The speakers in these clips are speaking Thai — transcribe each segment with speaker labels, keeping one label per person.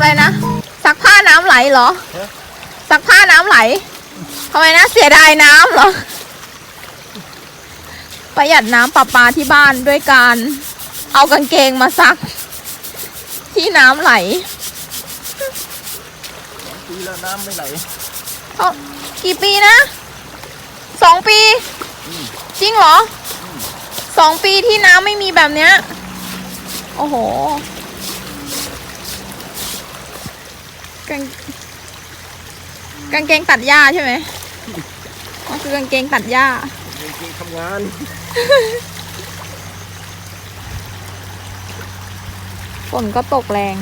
Speaker 1: อะไรนะซักผ้าน้ำไหลเหรอซักผ้าน้ำไหลทำไมนะเสียดายน้ำเหรอประหยัดน้ำประปาที่บ้านด้วยการเอากางเกงมาซักที่น้ำไหล
Speaker 2: ปีแล้วน้ำไม่ไหล
Speaker 1: กี่ปีนะ2 ปีจริงเหรอ2 ปีที่น้ำไม่มีแบบเนี้ยโอ้โหกางเกงตัดหญ้าใช่ไหมมันคือกางเกงตัดหญ้ากางเกงทำงานฝนก็ตกแรง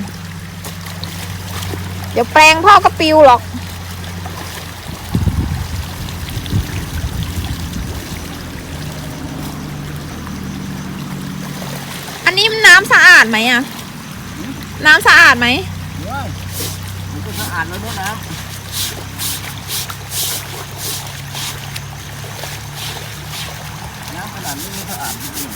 Speaker 1: เดี๋ยวแปลงพ่อก็ปิวหรอกอันนี้น้ำสะอาดไหมอะน้ำสะอาดไหม
Speaker 2: มันก็สะอาดแล้วเนี่ยน้ำขนาดนี้ไม่สะอาดจริง